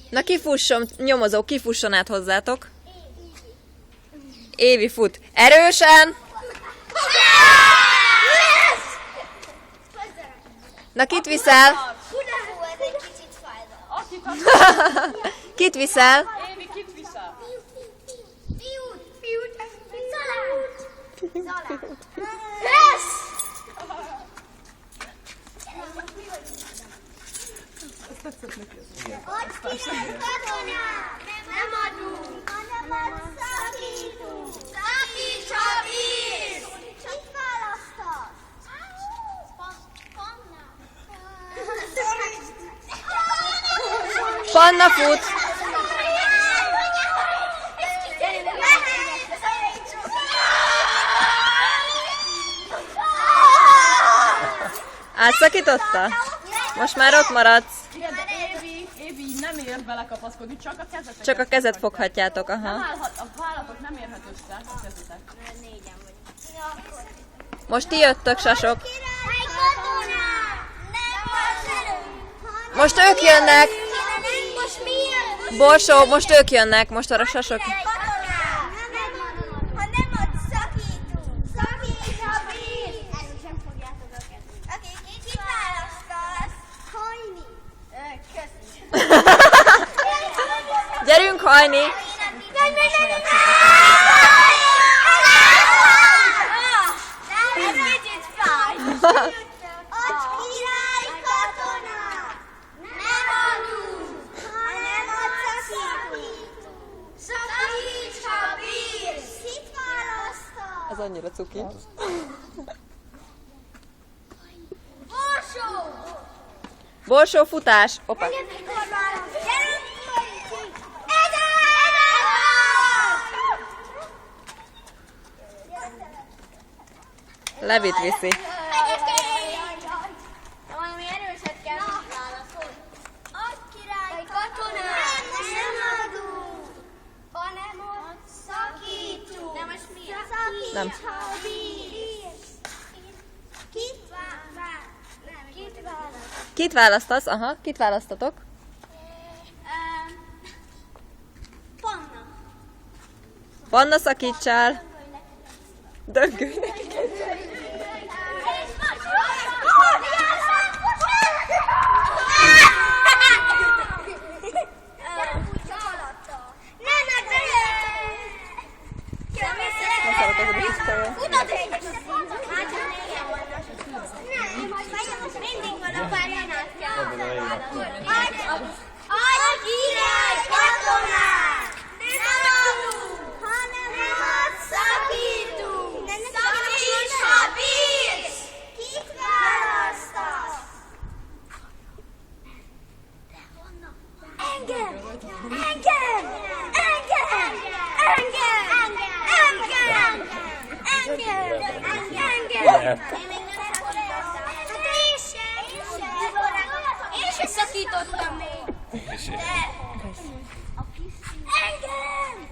Na kifusson, nyomozó, kifusson át hozzátok. Évi fut. Erősen! Na kit viszel? Kit viszel? Évi, kit viszel? Nem adunk, hanem szakítunk. Szakíts a víz! Mit választasz? Panna fut. Átszakította? Most már ott maradsz. Igen, de Évi nem ér belekapaszkodni, csak a kezetek. Csak a kezet foghatjátok, aha. A vállatok nem érhet össze a kezetek. Most ti jöttök, sasok. Most ők jönnek. Borsó, most ők jönnek, most arra sasok. Gyerünk hajni! Ez annyira cuki. Borsó futás! Opa. Levit viszi. Valami erőset kell válaszolni. Adj király katonát! Nem adunk, hanem ott szakítunk. De most mi? Nem. Kit választasz? Aha, kit választatok? Panna. Panna szakítsál. Döggölj. Én se szakítottam még.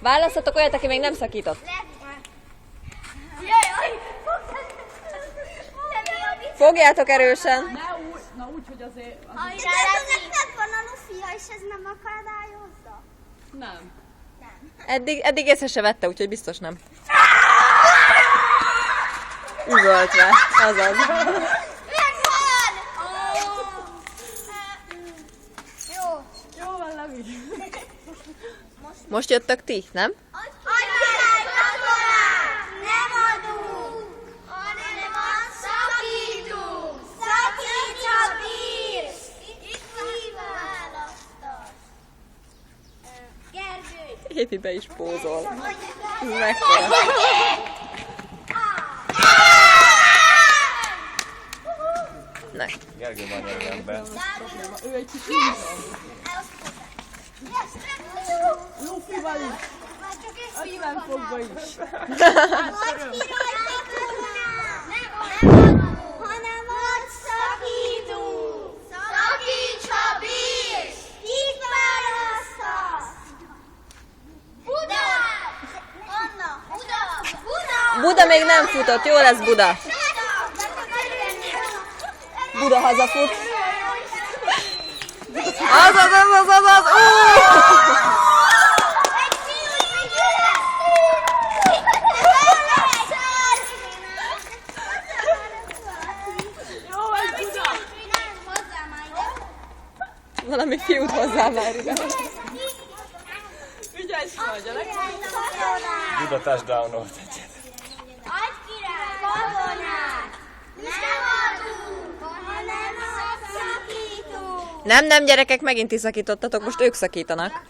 Választatok olyat, aki még nem szakított. Fogjátok erősen. Na úgy, hogy azért... Neked van a lufia, és ez nem akadályozza? Nem. Eddig észre se vette, úgyhogy biztos nem. Üvöltve, azaz. Megvan! Jó. Jó van, Levi. Most jöttök ti, nem? Adj király katonát! Nem adunk, hanem azt szakítunk. Szakíts a bírsz! Itt választasz. Gergő. Évi be is pózol. Mekkora. Ne. Gergő van nyelvemben. Ő egy kis Lufival is. Aztán fogva is. Adj király katonát! Nem adunk, hanem azt szakítunk. Szakíts, ha bírsz! Kit választasz? Budát! Anna! Buda! Buda még nem futott, jó lesz Buda. Buda hazafut. Az. Valami fiút hozzá már ide. Ügyes vagy, gyerek. Buda touchdownolt egyet. Adj király katonát! Nem adunk, hanem szakítunk! Nem, gyerekek, megint is szakítottatok, most ők szakítanak. Adj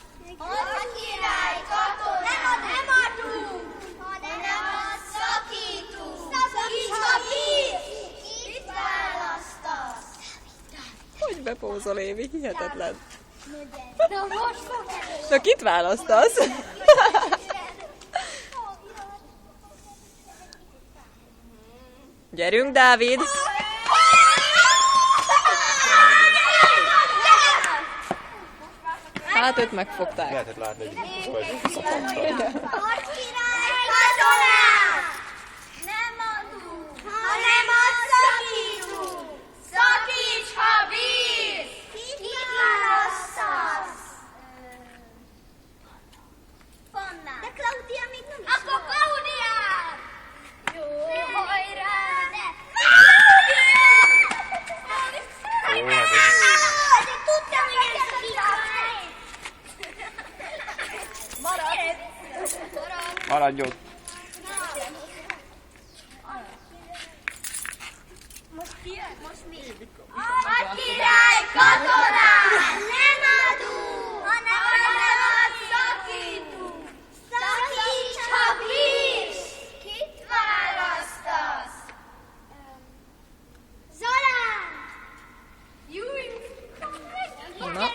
király katonát! Nem adunk, hanem szakítunk! Szakíts, ha bírsz! Kit választasz? Hogy bepózol, Évi? Hihetetlen. Na most fog Na, kit választasz? Gyerünk, Dávid! Hát őt megfogták. Lehetett látni, hogy szapattal. Adj király katonát! Nem adunk, hanem szakítunk! Szakíts, ha bírsz! Kit választasz? Pannát. De Klaudia még nem is akkor Klaudiát! Jó, hajrá! De tudtam, hogy ezt szakítani! Maradj ott! Most mi? Adj király katonát! Nem adunk, hanem szakítunk! Szakíts, ha bírsz! Kit választasz? Zolán! Na,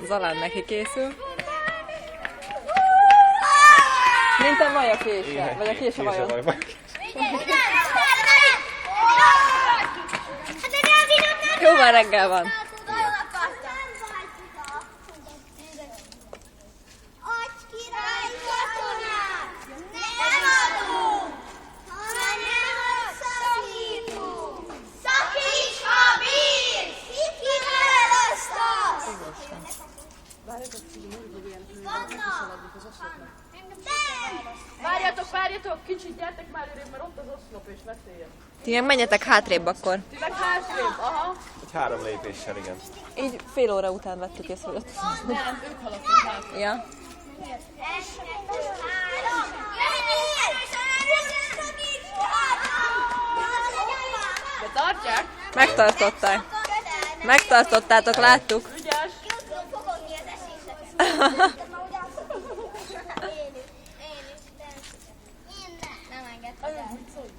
Zalán neki készül. Mint a maja kése, vagy a kése vajon. Jó, már reggel van. Adj király katonát! Nem adunk, hanem szakítunk! Szakíts, ha bírsz! Kit választasz? Várjatok, kicsit gyertek már előbb, mert ott az oszlop és veszélyes. Ti meg menjetek hátrébb akkor. Ti meg hátrébb, aha. Egy 3 lépéssel, igen. Így fél óra után vettük észre, hogy ott. Nem, ők haladtak hát. Ja. De tartják? Megtartották. Megtartottátok, láttuk. Ügyes.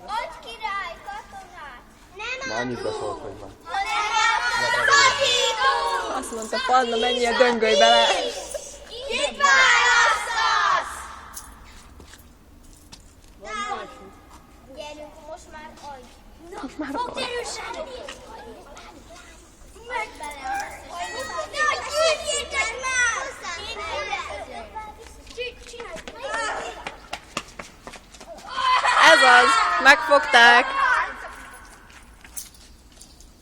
Adj király katonát! Nem Na, annyit beszólt, hogy van. hanem szakítunk! Azt mondta Panna, menjél, döngölj bele. Kit választasz? Gyerünk, most már adj! Fogd erősen! Meg bele! Ne, küldjétek már! Ez az, megfogták.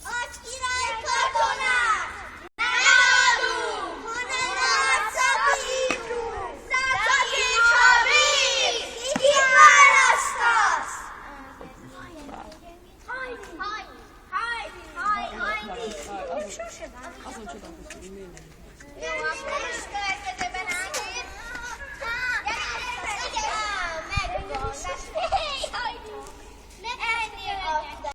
Adj király katonát! Nem adunk, hanem szakítunk! Szakíts, ha bírsz! Kit választasz? Azon csodálkozom, hogy miért nem. Jó, akkor most következőben átép. Megvan.